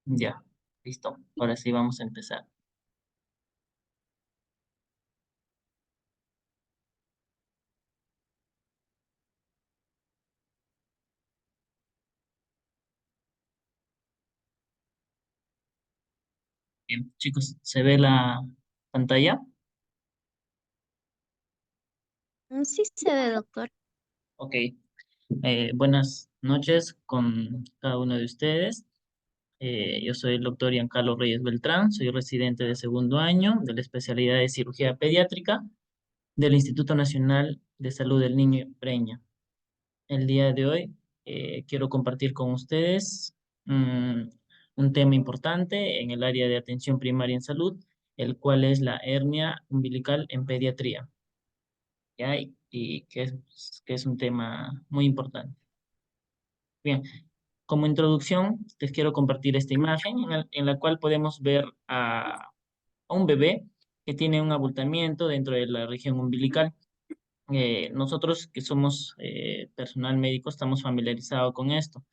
Ya, listo. Ahora sí vamos a empezar. Bien, chicos, ¿se ve la pantalla? Sí se ve, doctor. Ok. Buenas noches con cada uno de ustedes. Yo soy el doctor Giancarlo Reyes Beltrán, soy residente de segundo año de la especialidad de cirugía pediátrica del Instituto Nacional de Salud del Niño y Preña. El día de hoy quiero compartir con ustedes mm, un tema importante en el área de atención primaria en salud, el cual es la hernia umbilical en pediatría, ¿ya? Y que es un tema muy importante. Bien, como introducción, les quiero compartir esta imagen en la cual podemos ver a un bebé que tiene un abultamiento dentro de la región umbilical. Nosotros que somos personal médico estamos familiarizados con esto,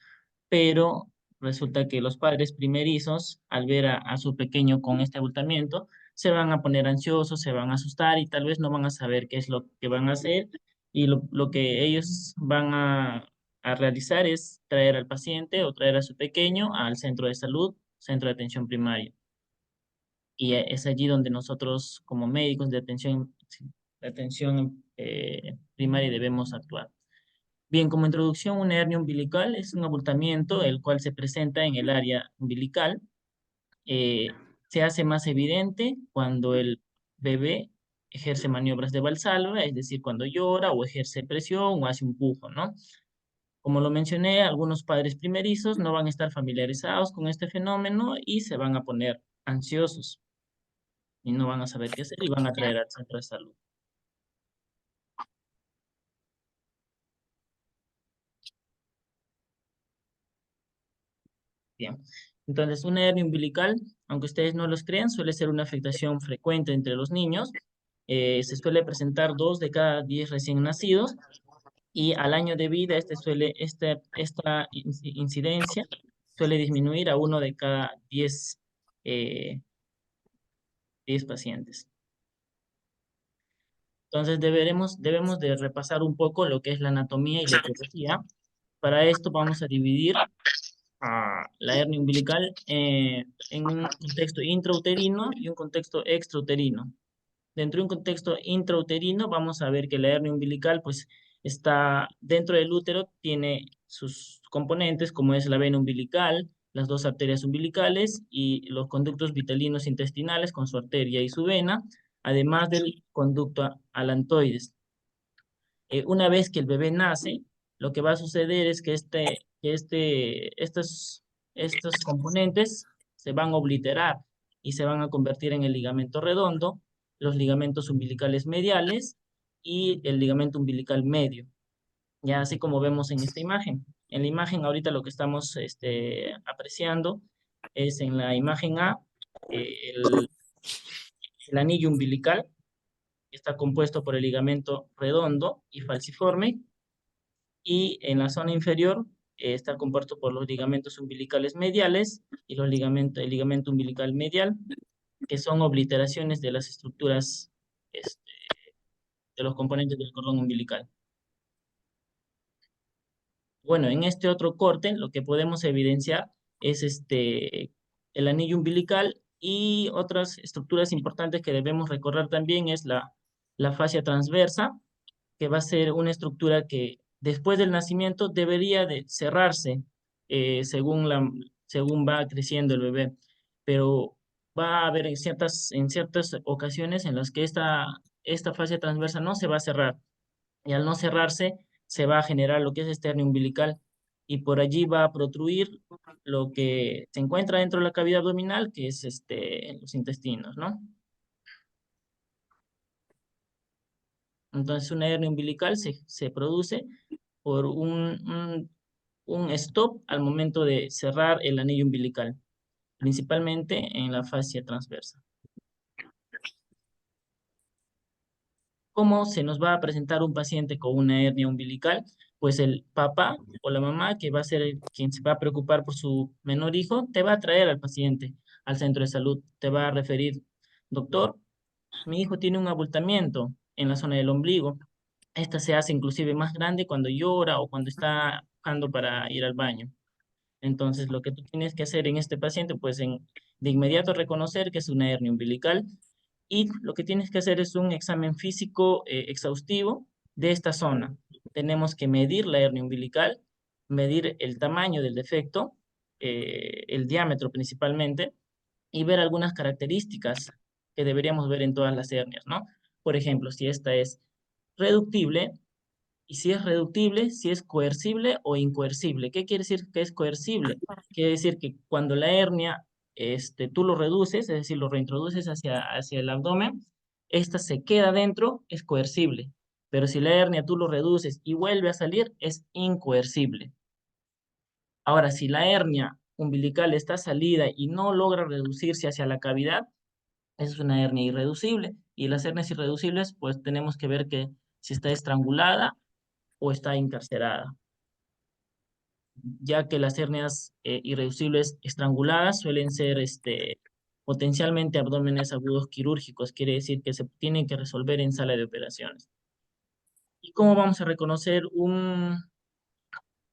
pero resulta que los padres primerizos, al ver a su pequeño con este abultamiento, se van a poner ansiosos, se van a asustar y tal vez no van a saber qué es lo que van a hacer y lo que ellos van a realizar es traer al paciente o traer a su pequeño al centro de salud, centro de atención primaria. Y es allí donde nosotros como médicos de atención primaria debemos actuar. Bien, como introducción, una hernia umbilical es un abultamiento el cual se presenta en el área umbilical. Se hace más evidente cuando el bebé ejerce maniobras de Valsalva, es decir, cuando llora o ejerce presión o hace un pujo, ¿no? Como lo mencioné, algunos padres primerizos no van a estar familiarizados con este fenómeno y se van a poner ansiosos y no van a saber qué hacer y van a traer al centro de salud. Bien. Entonces, una hernia umbilical, aunque ustedes no los crean, suele ser una afectación frecuente entre los niños. Se suele presentar 2 de cada 10 recién nacidos y al año de vida esta incidencia suele disminuir a 1 de cada 10 eh, 10 pacientes. Entonces, debemos de repasar un poco lo que es la anatomía y la etiología. Para esto vamos a dividir a la hernia umbilical en un contexto intrauterino y un contexto extrauterino. Dentro de un contexto intrauterino vamos a ver que la hernia umbilical pues está dentro del útero, tiene sus componentes como es la vena umbilical, las 2 arterias umbilicales y los conductos vitalinos intestinales con su arteria y su vena, además del conducto alantoides. Una vez que el bebé nace, lo que va a suceder es que estos componentes se van a obliterar y se van a convertir en el ligamento redondo, los ligamentos umbilicales mediales y el ligamento umbilical medio, ya así como vemos en esta imagen. En la imagen ahorita lo que estamos apreciando es en la imagen A, el anillo umbilical, que está compuesto por el ligamento redondo y falciforme, y en la zona inferior está compuesto por los ligamentos umbilicales mediales y el ligamento umbilical medial, que son obliteraciones de las estructuras este, de los componentes del cordón umbilical. Bueno, en este otro corte lo que podemos evidenciar es el anillo umbilical y otras estructuras importantes que debemos recorrer también es la fascia transversa, que va a ser una estructura que después del nacimiento debería de cerrarse según va creciendo el bebé, pero va a haber en ciertas ocasiones en las que esta fascia transversa no se va a cerrar y al no cerrarse se va a generar lo que es este hernia umbilical y por allí va a protruir lo que se encuentra dentro de la cavidad abdominal, que es los intestinos, ¿no? Entonces una hernia umbilical se produce por un stop al momento de cerrar el anillo umbilical, principalmente en la fascia transversa. ¿Cómo se nos va a presentar un paciente con una hernia umbilical? pues el papá o la mamá, que va a ser quien se va a preocupar por su menor hijo, te va a traer al paciente al centro de salud, te va a referir, doctor, mi hijo tiene un abultamiento en la zona del ombligo. Esta se hace inclusive más grande cuando llora o cuando está buscando para ir al baño. Entonces, lo que tú tienes que hacer en este paciente, pues de inmediato reconocer que es una hernia umbilical y lo que tienes que hacer es un examen físico exhaustivo de esta zona. Tenemos que medir la hernia umbilical, medir el tamaño del defecto, el diámetro principalmente, y ver algunas características que deberíamos ver en todas las hernias, ¿no? Por ejemplo, si esta es reductible, y si es reductible, si es coercible o incoercible. ¿Qué quiere decir que es coercible? Quiere decir que cuando la hernia, tú lo reduces, es decir, lo reintroduces hacia el abdomen, esta se queda dentro, es coercible. Pero si la hernia tú lo reduces y vuelve a salir, es incoercible. Ahora, si la hernia umbilical está salida y no logra reducirse hacia la cavidad, esa es una hernia irreducible. Y las hernias irreducibles, pues tenemos que ver que si está estrangulada o está encarcerada, ya que las hernias irreducibles estranguladas suelen ser potencialmente abdómenes agudos quirúrgicos, quiere decir que se tienen que resolver en sala de operaciones. ¿Y cómo vamos a reconocer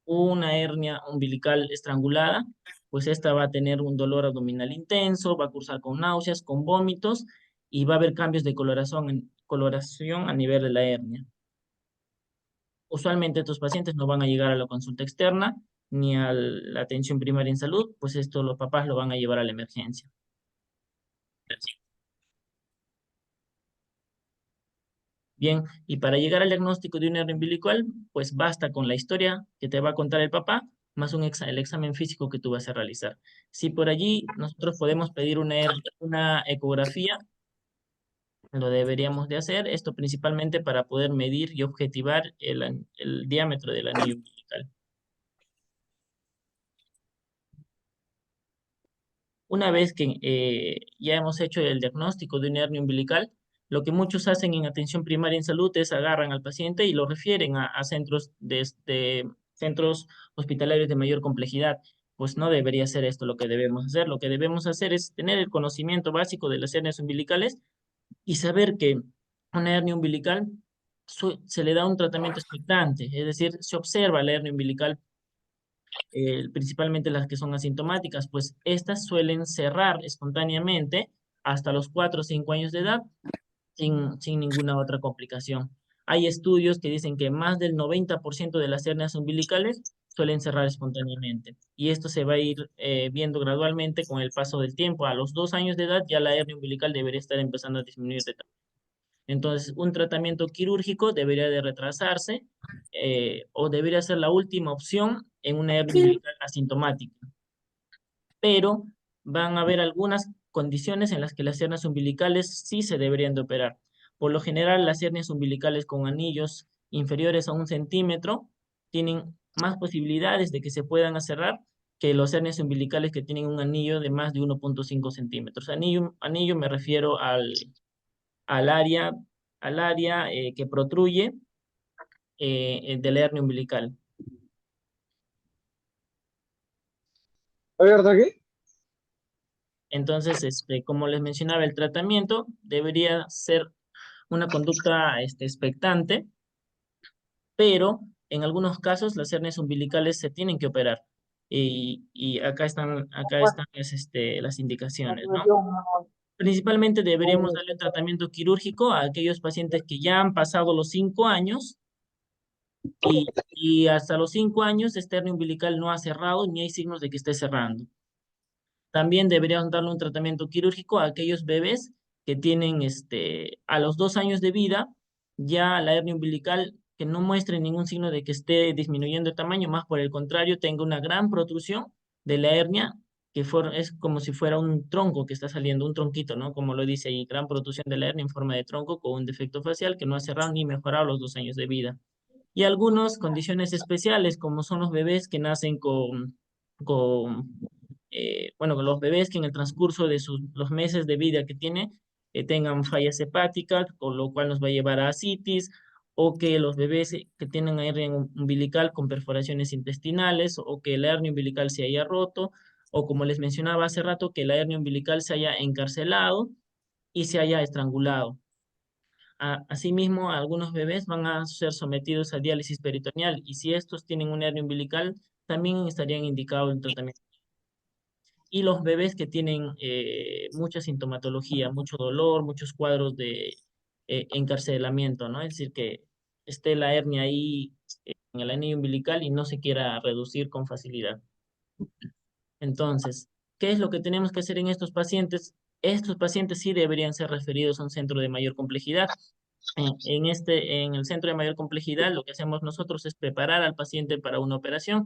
una hernia umbilical estrangulada? Pues esta va a tener un dolor abdominal intenso, va a cursar con náuseas, con vómitos y va a haber cambios de coloración a nivel de la hernia. Usualmente estos pacientes no van a llegar a la consulta externa ni a la atención primaria en salud, pues esto los papás lo van a llevar a la emergencia. Bien, y para llegar al diagnóstico de una hernia umbilical, pues basta con la historia que te va a contar el papá, más el examen físico que tú vas a realizar. Si por allí nosotros podemos pedir una ecografía, lo deberíamos de hacer, esto principalmente para poder medir y objetivar el diámetro del anillo umbilical. Una vez que ya hemos hecho el diagnóstico de una hernia umbilical, lo que muchos hacen en atención primaria en salud es agarran al paciente y lo refieren a centros centros hospitalarios de mayor complejidad. Pues no debería ser esto lo que debemos hacer. Lo que debemos hacer es tener el conocimiento básico de las hernias umbilicales y saber que una hernia umbilical se le da un tratamiento expectante, es decir, se observa la hernia umbilical principalmente las que son asintomáticas, pues estas suelen cerrar espontáneamente hasta los 4 o 5 años de edad sin ninguna otra complicación. Hay estudios que dicen que más del 90% de las hernias umbilicales suelen cerrar espontáneamente. Y esto se va a ir viendo gradualmente con el paso del tiempo. A los 2 años de edad ya la hernia umbilical debería estar empezando a disminuir de tamaño. Entonces, un tratamiento quirúrgico debería de retrasarse o debería ser la última opción en una hernia umbilical asintomática. Pero van a haber algunas condiciones en las que las hernias umbilicales sí se deberían de operar. Por lo general, las hernias umbilicales con anillos inferiores a 1 centímetro tienen más posibilidades de que se puedan cerrar que las hernias umbilicales que tienen un anillo de más de 1,5 centímetros. Anillo me refiero al área, que protruye de la hernia umbilical. ¿Abierto aquí? Entonces, como les mencionaba, el tratamiento debería ser una conducta expectante, pero en algunos casos las hernias umbilicales se tienen que operar. Y acá están las indicaciones, ¿no? Principalmente deberíamos darle un tratamiento quirúrgico a aquellos pacientes que ya han pasado los 5 años y hasta los 5 años esta hernia umbilical no ha cerrado ni hay signos de que esté cerrando. También deberíamos darle un tratamiento quirúrgico a aquellos bebés que tienen a los 2 años de vida ya la hernia umbilical que no muestre ningún signo de que esté disminuyendo de tamaño, más por el contrario, tenga una gran protrusión de la hernia es como si fuera un tronco que está saliendo, un tronquito, ¿no? Como lo dice ahí, gran protrusión de la hernia en forma de tronco con un defecto facial que no ha cerrado ni mejorado a los 2 años de vida. Y algunas condiciones especiales, como son los bebés que nacen con los bebés que en el transcurso de los meses de vida que tiene tengan fallas hepáticas, con lo cual nos va a llevar a ascitis, o que los bebés que tienen hernia umbilical con perforaciones intestinales, o que la hernia umbilical se haya roto, o como les mencionaba hace rato, que la hernia umbilical se haya encarcelado y se haya estrangulado. Asimismo, algunos bebés van a ser sometidos a diálisis peritoneal y si estos tienen una hernia umbilical, también estarían indicados el tratamiento. Y los bebés que tienen mucha sintomatología, mucho dolor, muchos cuadros de encarcelamiento, ¿no? Es decir, que esté la hernia ahí en el anillo umbilical y no se quiera reducir con facilidad. Entonces, ¿qué es lo que tenemos que hacer en estos pacientes? Estos pacientes sí deberían ser referidos a un centro de mayor complejidad. En el centro de mayor complejidad, lo que hacemos nosotros es preparar al paciente para una operación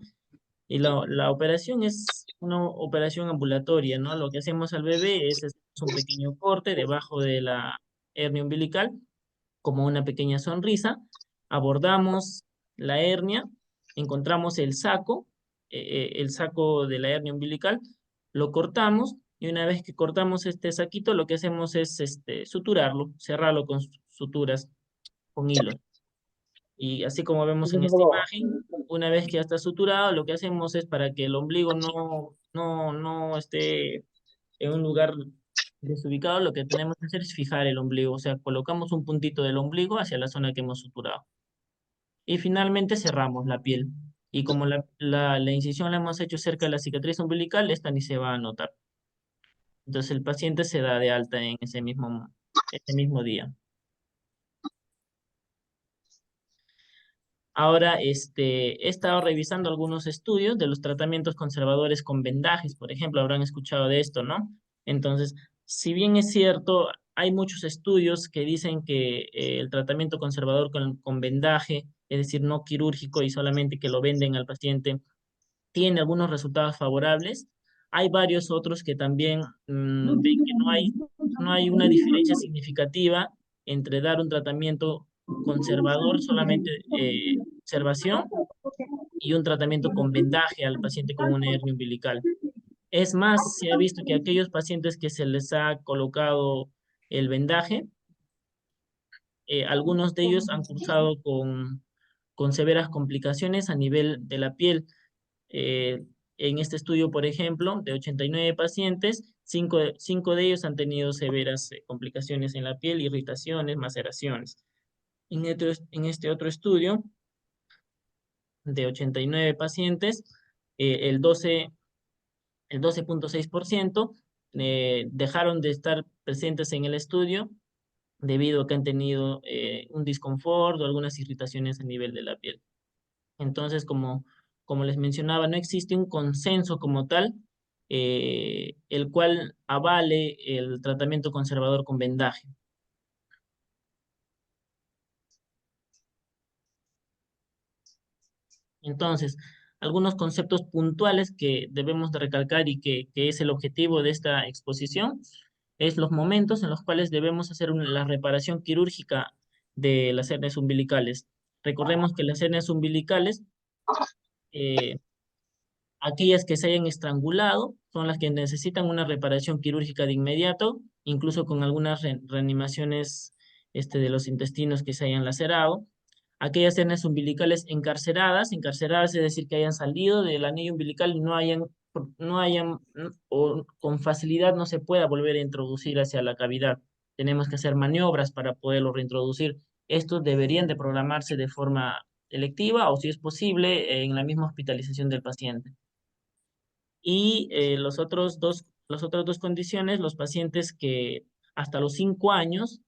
y la operación es una operación ambulatoria, ¿no? Lo que hacemos al bebé es un pequeño corte debajo de la hernia umbilical, como una pequeña sonrisa, abordamos la hernia, encontramos el saco de la hernia umbilical, lo cortamos y una vez que cortamos este saquito, lo que hacemos es suturarlo, cerrarlo con suturas, con hilos. Y así como vemos en esta imagen, una vez que ya está suturado, lo que hacemos es para que el ombligo no esté en un lugar desubicado, lo que tenemos que hacer es fijar el ombligo, o sea, colocamos un puntito del ombligo hacia la zona que hemos suturado. Y finalmente cerramos la piel. Y como la incisión la hemos hecho cerca de la cicatriz umbilical, esta ni se va a notar. Entonces el paciente se da de alta en ese mismo día. Ahora, he estado revisando algunos estudios de los tratamientos conservadores con vendajes, por ejemplo, habrán escuchado de esto, ¿no? Entonces, si bien es cierto, hay muchos estudios que dicen que el tratamiento conservador con vendaje, es decir, no quirúrgico y solamente que lo venden al paciente, tiene algunos resultados favorables. Hay varios otros que también ven que no hay una diferencia significativa entre dar un tratamiento conservador, solamente observación, y un tratamiento con vendaje al paciente con una hernia umbilical. Es más, se ha visto que aquellos pacientes que se les ha colocado el vendaje, algunos de ellos han cursado con severas complicaciones a nivel de la piel. Eh, en este estudio, por ejemplo, de 89 pacientes, 5 de ellos han tenido severas complicaciones en la piel, irritaciones, maceraciones. En este otro estudio, de 89 pacientes, el 12.6% dejaron de estar presentes en el estudio debido a que han tenido un disconfort o algunas irritaciones a nivel de la piel. Entonces, como les mencionaba, no existe un consenso como tal, el cual avale el tratamiento conservador con vendaje. Entonces, algunos conceptos puntuales que debemos de recalcar y que es el objetivo de esta exposición, es los momentos en los cuales debemos hacer la reparación quirúrgica de las hernias umbilicales. Recordemos que las hernias umbilicales, eh, aquellas que se hayan estrangulado son las que necesitan una reparación quirúrgica de inmediato, incluso con algunas reanimaciones de los intestinos que se hayan lacerado. Aquellas hernias umbilicales encarceradas es decir, que hayan salido del anillo umbilical y o con facilidad no se pueda volver a introducir hacia la cavidad. Tenemos que hacer maniobras para poderlo reintroducir. Estos deberían de programarse de forma electiva o, si es posible, en la misma hospitalización del paciente. Y las otras dos condiciones, los pacientes que hasta los 5 años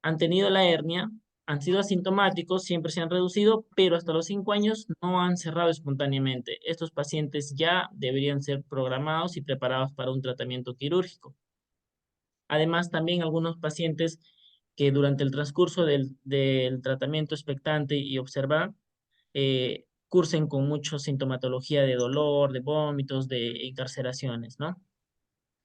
han tenido la hernia, han sido asintomáticos, siempre se han reducido, pero hasta los 5 años no han cerrado espontáneamente. Estos pacientes ya deberían ser programados y preparados para un tratamiento quirúrgico. Además, también algunos pacientes que durante el transcurso del tratamiento expectante y observar, cursen con mucha sintomatología de dolor, de vómitos, de encarceraciones, ¿no?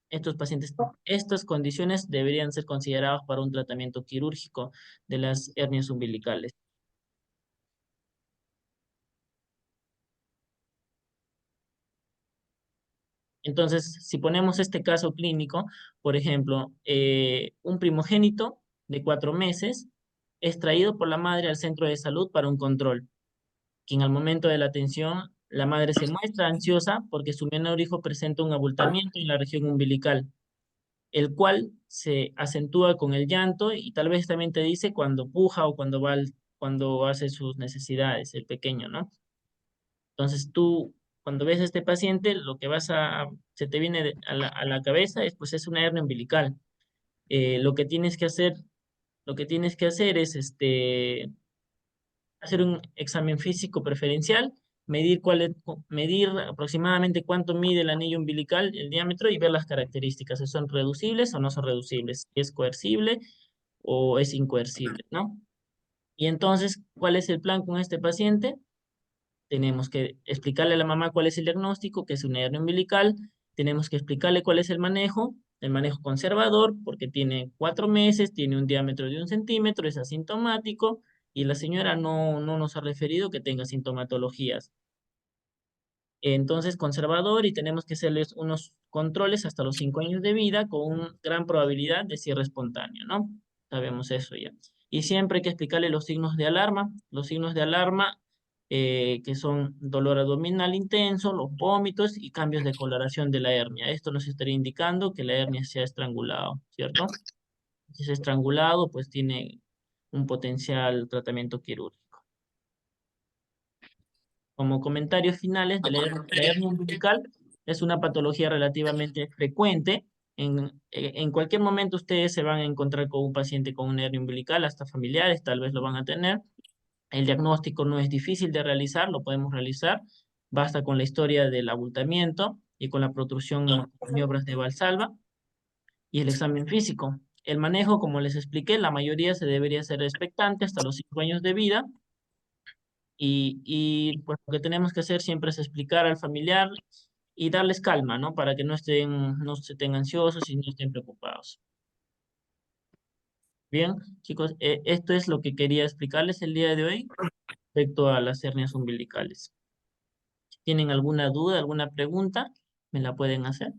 Estos pacientes, estas condiciones deberían ser consideradas para un tratamiento quirúrgico de las hernias umbilicales. Entonces, si ponemos este caso clínico, por ejemplo, un primogénito de 4 meses, es traído por la madre al centro de salud para un control, que en el momento de la atención la madre se muestra ansiosa porque su menor hijo presenta un abultamiento en la región umbilical, el cual se acentúa con el llanto y tal vez también te dice cuando puja o cuando hace sus necesidades, el pequeño, ¿no? Entonces tú, cuando ves a este paciente, lo que se te viene a la cabeza es, pues es una hernia umbilical. Lo que tienes que hacer, lo que tienes que hacer es hacer un examen físico preferencial, medir aproximadamente cuánto mide el anillo umbilical, el diámetro y ver las características, si son reducibles o no son reducibles, si es coercible o es incoercible, ¿no? Y entonces, ¿cuál es el plan con este paciente? Tenemos que explicarle a la mamá cuál es el diagnóstico, que es una hernia umbilical. Tenemos que explicarle cuál es el manejo conservador, porque tiene 4 meses, tiene un diámetro de 1 centímetro, es asintomático y la señora no nos ha referido que tenga sintomatologías. Entonces, conservador y tenemos que hacerles unos controles hasta los 5 años de vida con una gran probabilidad de cierre espontáneo, ¿no? Sabemos eso ya. Y siempre hay que explicarle los signos de alarma que son dolor abdominal intenso, los vómitos y cambios de coloración de la hernia. Esto nos estaría indicando que la hernia se ha estrangulado, ¿cierto? Si se ha estrangulado, pues tiene un potencial tratamiento quirúrgico. Como comentarios finales, la hernia umbilical es una patología relativamente frecuente. En cualquier momento ustedes se van a encontrar con un paciente con una hernia umbilical, hasta familiares tal vez lo van a tener. El diagnóstico no es difícil de realizar, lo podemos realizar. Basta con la historia del abultamiento y con la protrusión en maniobras de Valsalva y el examen físico. El manejo, como les expliqué, la mayoría se debería hacer expectante hasta los 5 años de vida y pues lo que tenemos que hacer siempre es explicar al familiar y darles calma, ¿no? Para que no se estén ansiosos y no estén preocupados. Bien, chicos, esto es lo que quería explicarles el día de hoy respecto a las hernias umbilicales. Si tienen alguna duda, alguna pregunta, me la pueden hacer.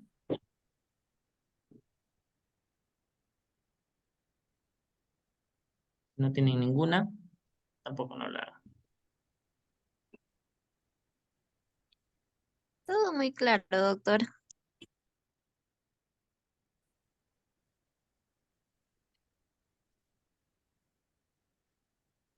Si no tienen ninguna, tampoco no la hagan. Todo muy claro, doctor.